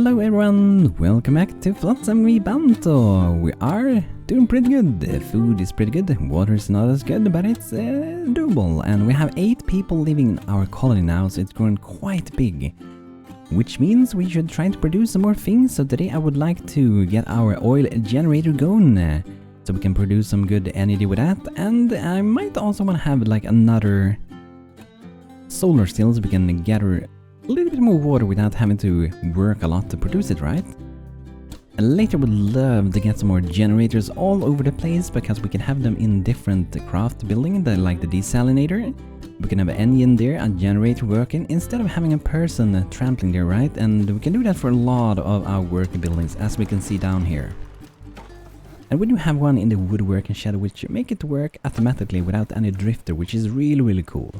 Hello everyone, welcome back to Flotsam Banto. We are doing pretty good. The food is pretty good, water is not as good, but it's doable. And we have 8 people living in our colony now, so it's grown quite big. Which means we should try to produce some more things, so today I would like to get our oil generator going. So we can produce some good energy with that, and I might also want to have like another solar still so we can gather a little bit more water without having to work a lot to produce it, right? And later would love to get some more generators all over the place because we can have them in different craft buildings, like the desalinator. We can have an engine there, a generator working, instead of having a person trampling there, right? And we can do that for a lot of our work buildings, as we can see down here. And we do have one in the woodworking shed which make it work automatically without any drifter, which is really cool.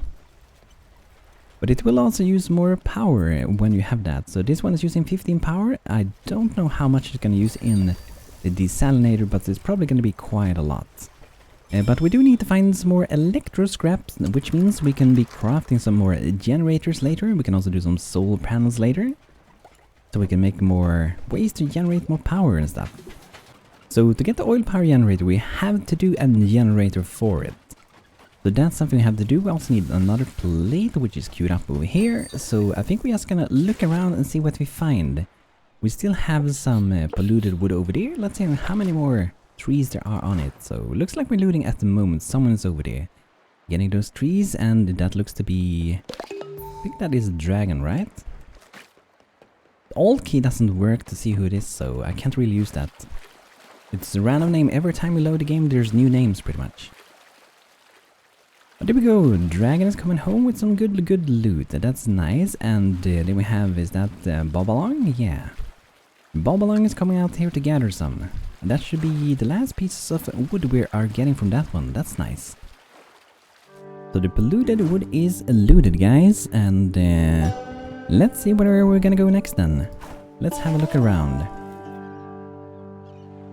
But it will also use more power when you have that. So this one is using 15 power. I don't know how much it's going to use in the desalinator, but it's probably going to be quite a lot. But we do need to find some more electro scraps, which means we can be crafting some more generators later. We can also do some solar panels later, so we can make more ways to generate more power and stuff. So to get the oil power generator, we have to do a generator for it. So that's something we have to do. We also need another plate, which is queued up over here. So I think we're just gonna look around and see what we find. We still have some polluted wood over there. Let's see how many more trees there are on it. So looks like we're looting at the moment. Someone's over there getting those trees, and that looks to be... I think that is a dragon, right? The alt key doesn't work to see who it is, so I can't really use that. It's a random name. Every time we load the game, there's new names pretty much. But there we go, dragon is coming home with some good loot, that's nice. And then we have, is that Bobalong? Yeah. Bobalong is coming out here to gather some. And that should be the last pieces of wood we are getting from that one, that's nice. So the polluted wood is looted, guys, and let's see where we're gonna go next then. Let's have a look around.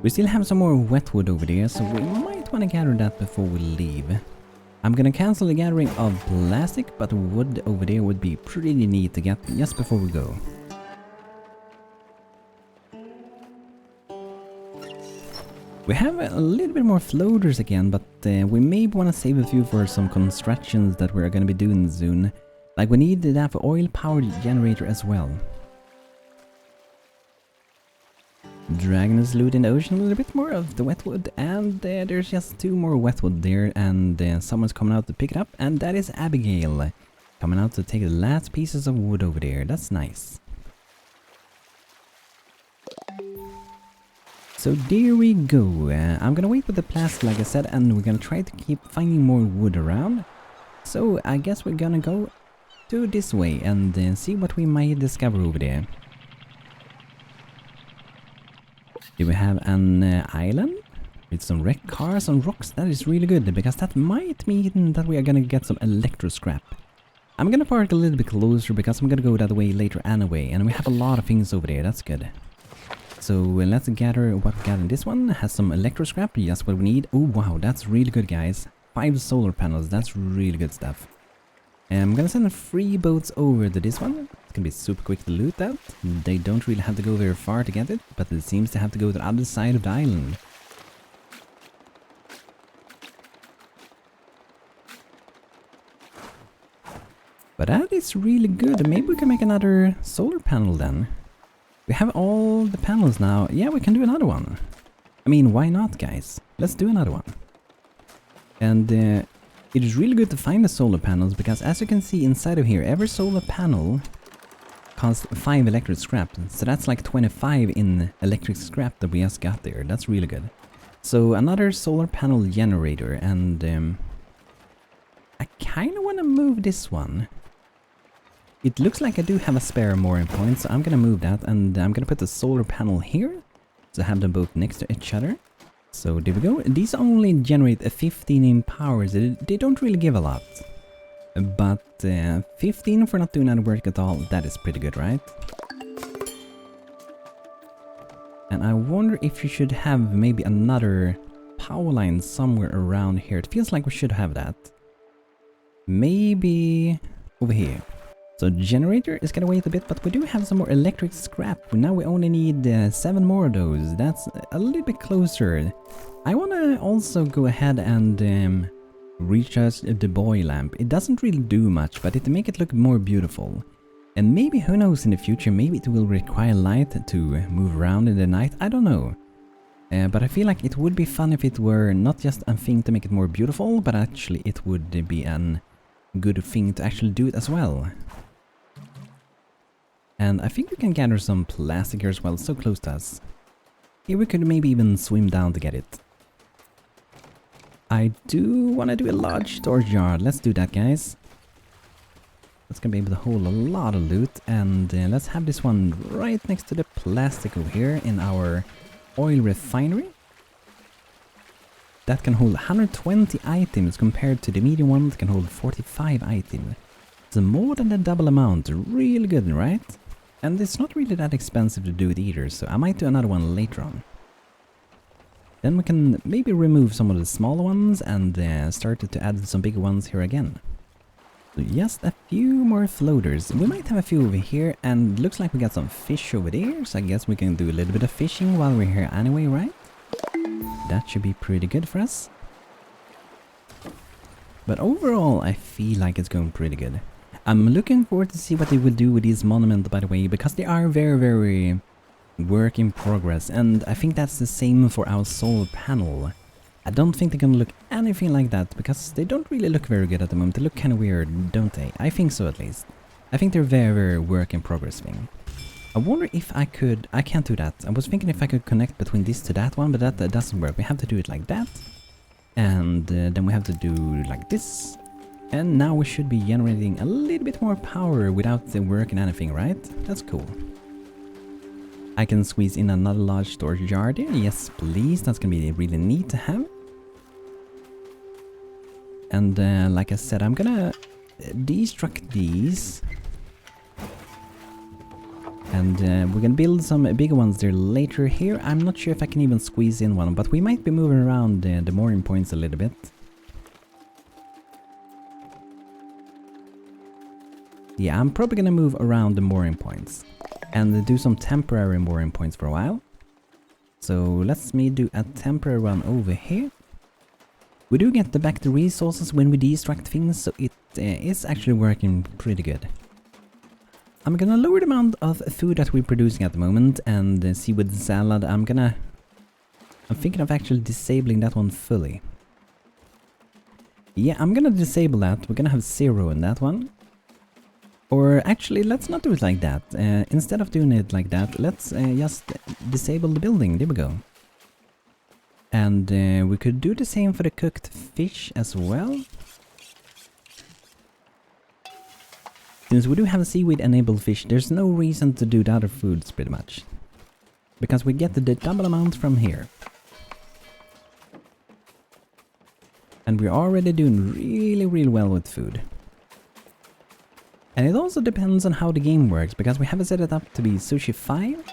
We still have some more wet wood over there, so we might want to gather that before we leave. I'm gonna cancel the gathering of plastic, but wood over there would be pretty neat to get just before we go. We have a little bit more floaters again, but we may want to save a few for some constructions that we're gonna be doing soon. Like we need that for oil powered generator as well. Dragon is looting the ocean a little bit more of the wetwood, and there's just 2 more wetwood there, and someone's coming out to pick it up, and that is Abigail coming out to take the last pieces of wood over there. That's nice. So there we go. I'm gonna wait with the plastic like I said, and we're gonna try to keep finding more wood around. So I guess we're gonna go to this way and see what we might discover over there. Do we have an island with some wrecked cars and rocks? That is really good, because that might mean that we are gonna get some electro scrap. I'm gonna park a little bit closer because I'm gonna go that way later anyway, and we have a lot of things over there, that's good. So let's gather what we got in this one. Has some electro scrap, just what we need. Oh wow, that's really good, guys. 5 solar panels, that's really good stuff. And I'm gonna send 3 boats over to this one. It's gonna be super quick to loot that. They don't really have to go very far to get it, but it seems to have to go to the other side of the island. But that is really good. Maybe we can make another solar panel then. We have all the panels now. Yeah, we can do another one. I mean, why not, guys? Let's do another one. And it is really good to find the solar panels, because as you can see inside of here, every solar panel costs 5 electric scrap. So that's like 25 in electric scrap that we just got there. That's really good. So another solar panel generator, and I kind of want to move this one. It looks like I do have a spare mooring point, so I'm gonna move that, and I'm gonna put the solar panel here to have them both next to each other. So there we go. These only generate a 15 in power, so they don't really give a lot. But 15 for not doing any work at all, that is pretty good, right? And I wonder if you should have maybe another power line somewhere around here. It feels like we should have that. Maybe over here. So So generator is gonna wait a bit, but we do have some more electric scrap. Now we only need 7 more of those. That's a little bit closer. I wanna also go ahead and recharge the boy lamp. It doesn't really do much, but it make it look more beautiful. And maybe, who knows, in the future, maybe it will require light to move around in the night. I don't know. But I feel like it would be fun if it were not just a thing to make it more beautiful, but actually it would be a good thing to actually do it as well. And I think we can gather some plastic here as well, so close to us. Here we could maybe even swim down to get it. I do want to do a large storage yard. Let's do that, guys. That's gonna be able to hold a lot of loot. And let's have this one right next to the plastic over here in our oil refinery. That can hold 120 items compared to the medium one that can hold 45 items. So more than the double amount. Really good, right? And it's not really that expensive to do it either, so I might do another one later on. Then we can maybe remove some of the smaller ones and start to add some bigger ones here again. So just a few more floaters. We might have a few over here, and looks like we got some fish over there, so I guess we can do a little bit of fishing while we're here anyway, right? That should be pretty good for us. But overall, I feel like it's going pretty good. I'm looking forward to see what they will do with these monuments, by the way, because they are very, very work in progress, and I think that's the same for our solar panel. I don't think they're gonna look anything like that, because they don't really look very good at the moment. They look kind of weird, don't they? I think so, at least. I think they're very, very work in progress thing. I wonder if I could... I can't do that. I was thinking if I could connect between this to that one, but that doesn't work. We have to do it like that. And then we have to do like this. And now we should be generating a little bit more power without working anything, right? That's cool. I can squeeze in another large storage yard there. Yes, please. That's gonna be really neat to have. And like I said, I'm gonna destruct these. And we're gonna build some bigger ones there later here. I'm not sure if I can even squeeze in one, but we might be moving around the mooring points a little bit. Yeah, I'm probably gonna move around the mooring points and do some temporary mooring points for a while. So let's do a temporary one over here. We do get back the resources when we destruct things, so it is actually working pretty good. I'm gonna lower the amount of food that we're producing at the moment and see with the salad. I'm thinking of actually disabling that one fully. Yeah, I'm gonna disable that. We're gonna have 0 in that one. Or actually, let's not do it like that. Instead of doing it like that, let's just disable the building. There we go. And we could do the same for the cooked fish as well. Since we do have a seaweed enabled fish, there's no reason to do the other foods pretty much. Because we get the double amount from here. And we're already doing really, really well with food. And it also depends on how the game works, because we have it set it up to be sushi 5.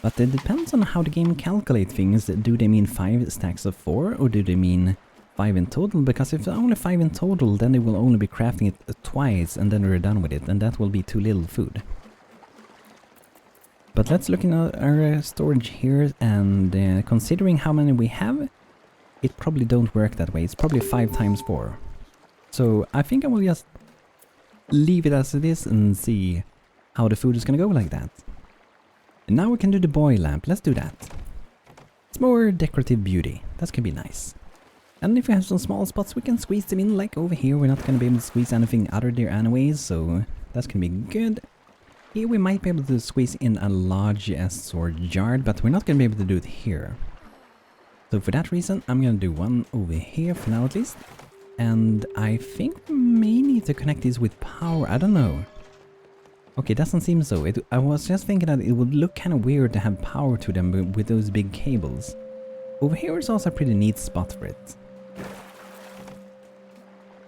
But it depends on how the game calculates things. Do they mean 5 stacks of 4, or do they mean 5 in total? Because if it's only 5 in total, then they will only be crafting it twice and then we're done with it, and that will be too little food. But let's look at our storage here, and considering how many we have, it probably don't work that way. It's probably 5 times 4. So I think I will just leave it as it is and see how the food is gonna go like that. And now we can do the boy lamp. Let's do that. It's more decorative beauty. That's gonna be nice. And if we have some small spots, we can squeeze them in, like over here. We're not gonna be able to squeeze anything other there anyways, so that's gonna be good. Here we might be able to squeeze in a large storage yard, but we're not gonna be able to do it here. So for that reason, I'm gonna do one over here for now at least. And I think we may need to connect these with power. I don't know. Okay, doesn't seem so. I was just thinking that it would look kind of weird to have power to them with those big cables. Over here is also a pretty neat spot for it.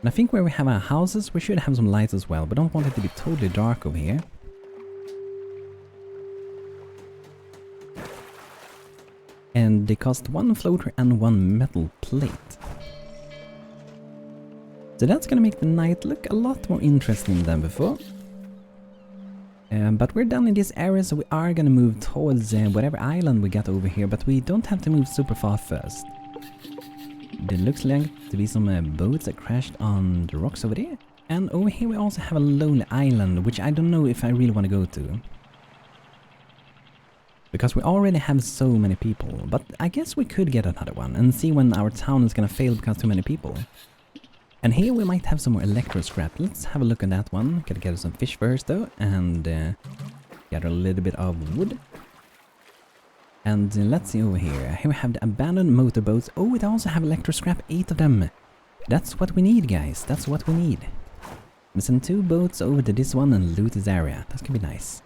And I think where we have our houses, we should have some lights as well. But don't want it to be totally dark over here. And they cost 1 floater and 1 metal plate. So that's gonna make the night look a lot more interesting than before. But we're done in this area, so we are gonna move towards whatever island we got over here, but we don't have to move super far first. There looks like to be some boats that crashed on the rocks over there. And over here we also have a lonely island, which I don't know if I really want to go to. Because we already have so many people, but I guess we could get another one and see when our town is gonna fail because too many people. And here we might have some more electro scrap. Let's have a look at that one. Gotta get some fish first though, and get a little bit of wood. And let's see over here. Here we have the abandoned motorboats. Oh, we also have electro scrap, 8 of them. That's what we need, guys. That's what we need. We send 2 boats over to this one and loot this area. That's gonna be nice.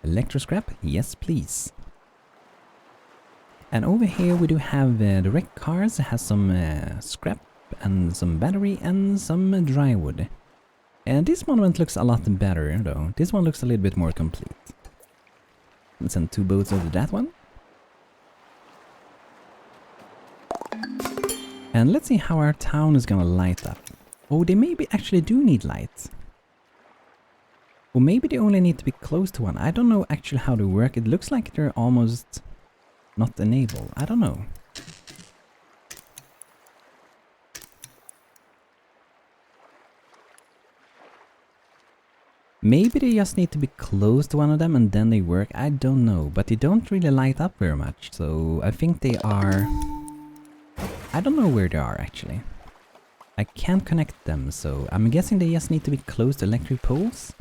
Electro scrap? Yes, please. And over here we do have the wrecked cars. It has some scrap and some battery and some dry wood. And this monument looks a lot better though. This one looks a little bit more complete. Let's send 2 boats over that one. And let's see how our town is gonna light up. Oh, they maybe actually do need lights. Or maybe they only need to be close to one. I don't know actually how they work. It looks like they're almost not enabled. I don't know. Maybe they just need to be close to one of them and then they work. I don't know. But they don't really light up very much. So I think they are... I don't know where they are actually. I can't connect them, so I'm guessing they just need to be close to electric poles.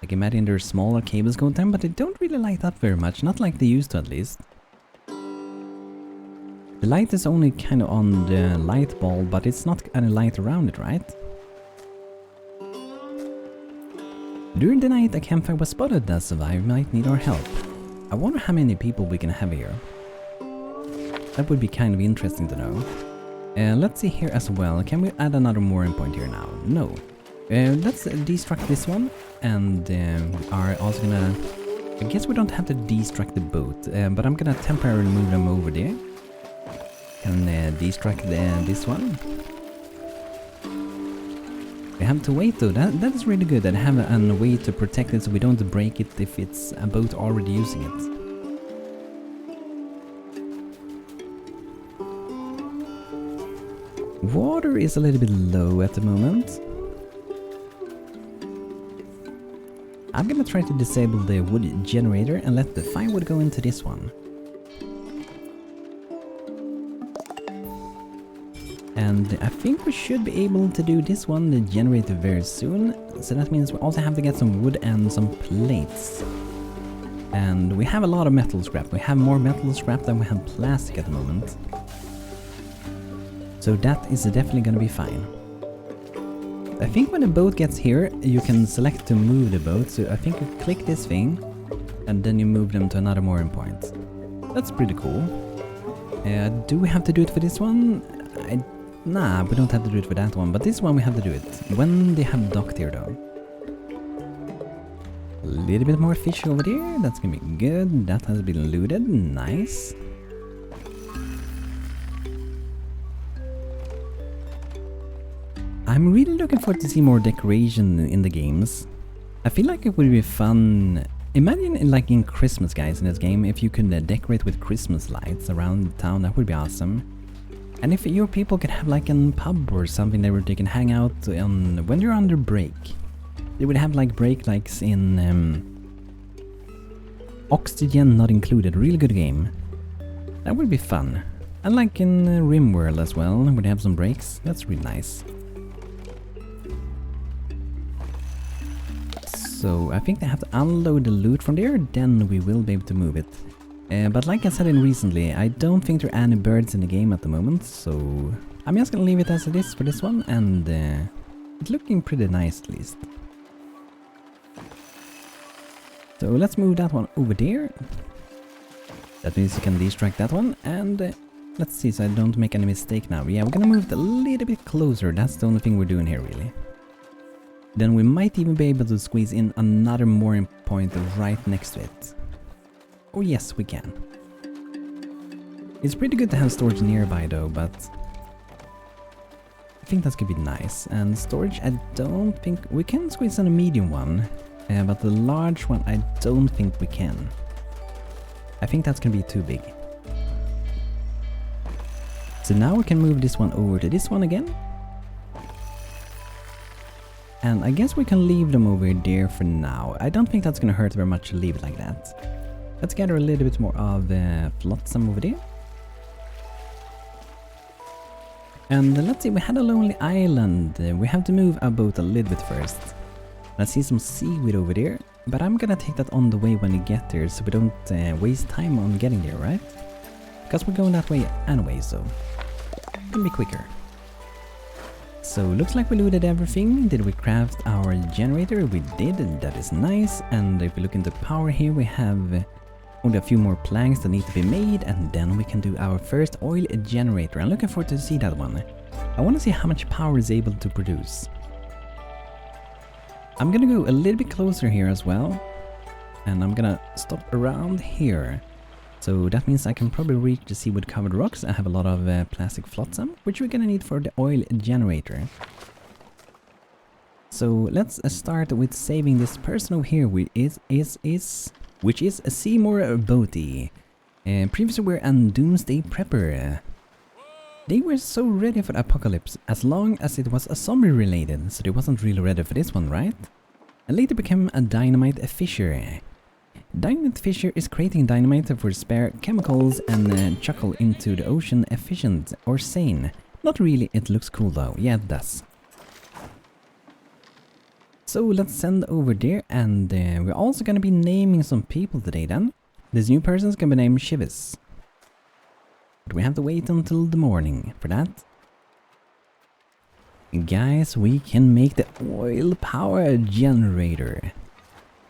Like imagine there's smaller cables going down, but they don't really light up very much, not like they used to at least. The light is only kind of on the light bulb, but it's not any light around it, right? During the night a campfire was spotted that survived might need our help. I wonder how many people we can have here. That would be kind of interesting to know. Let's see here as well. Can we add another mooring point here now? No. Let's destruct this one. And we are also gonna... I guess we don't have to destruct the boat. But I'm gonna temporarily move them over there. And destruct this one. We have to wait though. That is really good. That I have a way to protect it so we don't break it if it's a boat already using it. Water is a little bit low at the moment. I'm gonna try to disable the wood generator and let the firewood go into this one. And I think we should be able to do this one, the generator, very soon. So that means we also have to get some wood and some plates. And we have a lot of metal scrap. We have more metal scrap than we have plastic at the moment. So that is definitely gonna be fine. I think when the boat gets here, you can select to move the boat. So I think you click this thing, and then you move them to another mooring point. That's pretty cool. Do we have to do it for this one? Nah, we don't have to do it for that one, but this one we have to do it. When they have docked here though. A little bit more fish over there, that's gonna be good. That has been looted, nice. I'm really looking forward to see more decoration in the games. I feel like it would be fun. Imagine like in Christmas, guys, in this game, if you could decorate with Christmas lights around the town, that would be awesome. And if your people could have like a pub or something where they can hang out on when they're under break. They would have like break lights in Oxygen Not Included, really good game. That would be fun. And like in RimWorld as well, where they have some breaks, that's really nice. So I think they have to unload the loot from there, then we will be able to move it. But like I said recently, I don't think there are any birds in the game at the moment, so I'm just gonna leave it as it is for this one, and it's looking pretty nice at least. So let's move that one over there. That means you can destruct that one, and let's see so I don't make any mistake now. Yeah, we're gonna move it a little bit closer, that's the only thing we're doing here really. Then we might even be able to squeeze in another mooring point right next to it. Oh yes, we can. It's pretty good to have storage nearby though, but... think that's gonna be nice. And storage, I don't think we can squeeze in a medium one, but the large one I don't think we can. I think that's gonna be too big. So now we can move this one over to this one again. And I guess we can leave them over there for now. I don't think that's gonna hurt very much to leave it like that. Let's gather a little bit more of Flotsam over there. And let's see, we had a lonely island. We have to move our boat a little bit first. I see some seaweed over there, but I'm gonna take that on the way when we get there so we don't waste time on getting there, right? Because we're going that way anyway, so it can be quicker. So looks like we looted everything. Did we craft our generator? We did, that is nice. And if we look into power here, we have only a few more planks that need to be made, and then we can do our first oil generator. I'm looking forward to see that one. I want to see how much power it's able to produce. I'm gonna go a little bit closer here as well, and I'm gonna stop around here. So that means I can probably reach the seaweed covered rocks. I have a lot of plastic flotsam, which we're gonna need for the oil generator. So let's start with saving this person over here, which is a Seymour Boaty. Previously we were a doomsday prepper. They were so ready for the apocalypse, as long as it was a zombie related, so they wasn't really ready for this one, right? And later became a dynamite fisher. Dynamite fisher is creating dynamite for spare chemicals and chuckle into the ocean efficient or sane. Not really, it looks cool though, yeah it does. So let's send over there, and we're also gonna be naming some people today then. This new person's gonna be named Shivis. But we have to wait until the morning for that. Guys, we can make the oil power generator.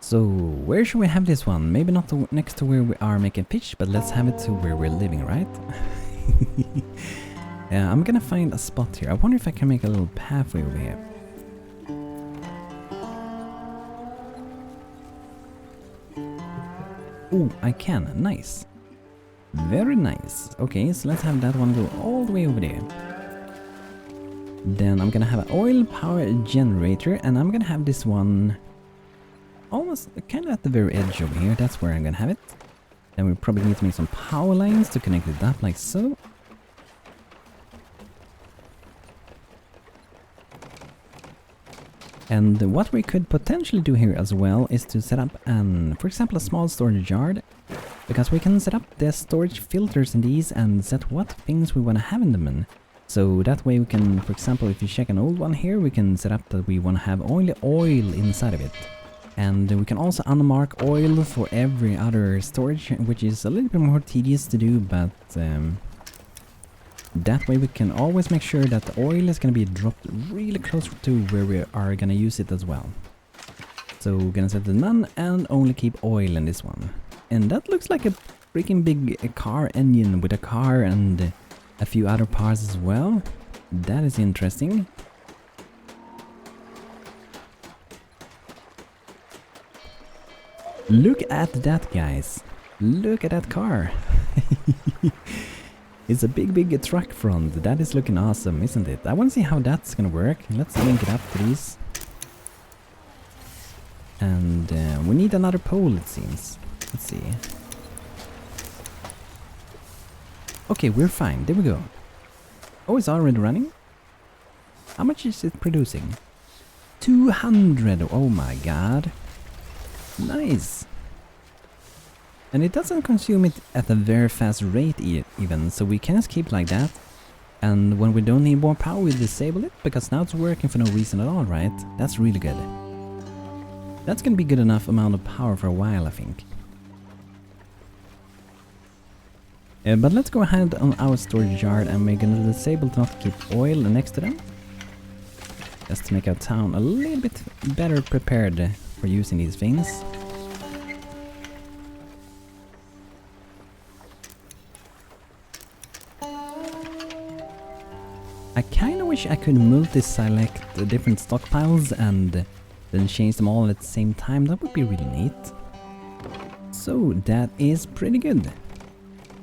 So where should we have this one? Maybe not next to where we are making fish, but let's have it to where we're living, right? Yeah, I'm gonna find a spot here. I wonder if I can make a little pathway over here. Oh, I can. Nice. Very nice. Okay, so let's have that one go all the way over there. Then I'm gonna have an oil power generator, and I'm gonna have this one almost kind of at the very edge over here. That's where I'm gonna have it. Then we probably need to make some power lines to connect it up like so. And what we could potentially do here as well is to set up for example, a small storage yard, because we can set up the storage filters in these and set what things we want to have in them in. So that way we can, for example, if you check an old one here, we can set up that we want to have only oil inside of it. And we can also unmark oil for every other storage, which is a little bit more tedious to do, but that way we can always make sure that the oil is going to be dropped really close to where we are going to use it as well. So we're going to set the none and only keep oil in this one. And that looks like a freaking big car engine with a car and a few other parts as well. That is interesting. Look at that, guys. Look at that car. It's a big truck front. That is looking awesome, isn't it? I want to see how that's gonna work. Let's link it up to these. And we need another pole, it seems. Let's see. Okay, we're fine. There we go. Oh, it's already running? How much is it producing? 200! Oh my god. Nice! And it doesn't consume it at a very fast rate even, so we can just keep like that. And when we don't need more power, we disable it, because now it's working for no reason at all, right? That's really good. That's gonna be good enough amount of power for a while, I think. But let's go ahead on our storage yard, and we're gonna disable to not keep oil next to them. Just to make our town a little bit better prepared for using these things. I kinda wish I could multi-select the different stockpiles and then change them all at the same time. That would be really neat. So that is pretty good.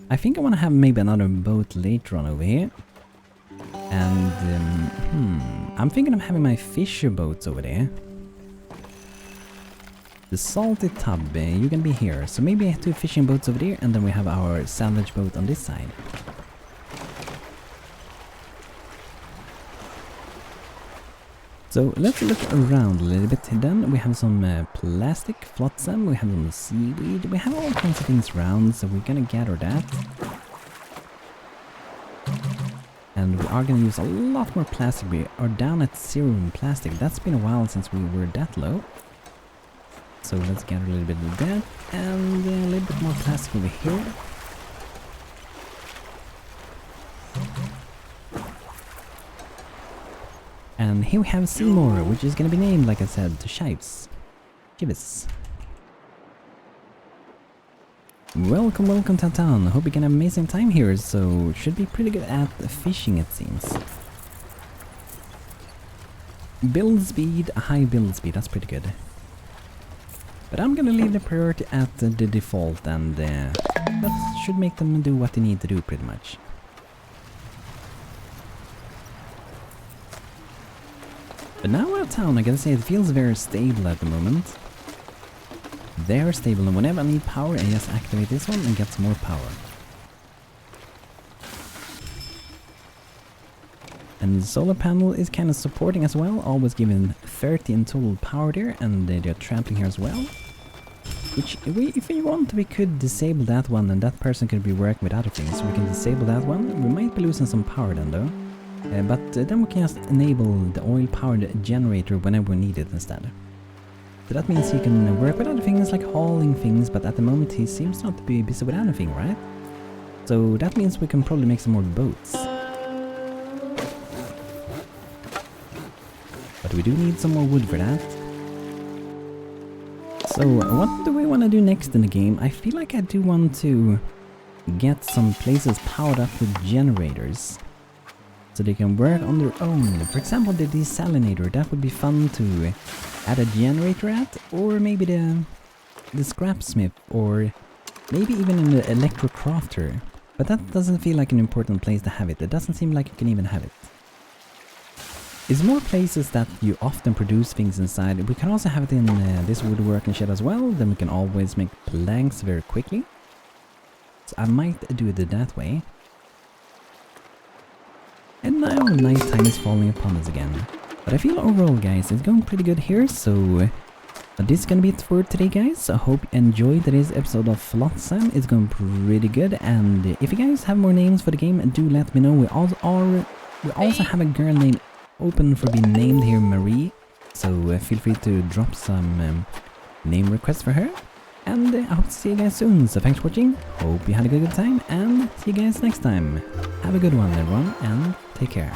I think I want to have maybe another boat later on over here. And I'm thinking of having my fisher boats over there. The salty tub, you're gonna be here. So maybe I have 2 fishing boats over there, and then we have our salvage boat on this side. So let's look around a little bit. Then we have some plastic, flotsam, we have some seaweed, we have all kinds of things around, so we're gonna gather that. And we are gonna use a lot more plastic. We are down at 0 in plastic. That's been a while since we were that low. So let's gather a little bit of that, and a little bit more plastic over here. And here we have Seymour, which is gonna be named, like I said, to Shives. Chivis. Welcome, welcome to town. Hope you can have an amazing time here, so should be pretty good at fishing it seems. Build speed, a high build speed, that's pretty good. But I'm gonna leave the priority at the default, and that should make them do what they need to do pretty much. But now our town, I gotta say, it feels very stable at the moment. Very stable, and whenever I need power, I just activate this one and get some more power. And the solar panel is kind of supporting as well, always giving 30 in total power there, and they're trampling here as well. Which, if we want, we could disable that one, and that person could be working with other things. We can disable that one. We might be losing some power then though. But then we can just enable the oil-powered generator whenever we need it instead. So that means he can work with other things like hauling things, but at the moment he seems not to be busy with anything, right? So that means we can probably make some more boats. But we do need some more wood for that. So what do we want to do next in the game? I feel like I do want to get some places powered up with generators, so they can work on their own. For example, the desalinator, that would be fun to add a generator at, or maybe the scrapsmith, or maybe even in the electrocrafter. But that doesn't feel like an important place to have it. It doesn't seem like you can even have it. It's more places that you often produce things inside. We can also have it in this woodworking shed as well. Then we can always make planks very quickly. So I might do it that way. And now nighttime is falling upon us again. But I feel overall, guys, it's going pretty good here. So this is gonna be it for today, guys. I hope you enjoyed today's episode of Flotsam. It's going pretty good. And if you guys have more names for the game, do let me know. We also have a girl named open for being named here, Marie. So feel free to drop some name requests for her. And I hope to see you guys soon. So thanks for watching. Hope you had a good time. And see you guys next time. Have a good one, everyone. And take care.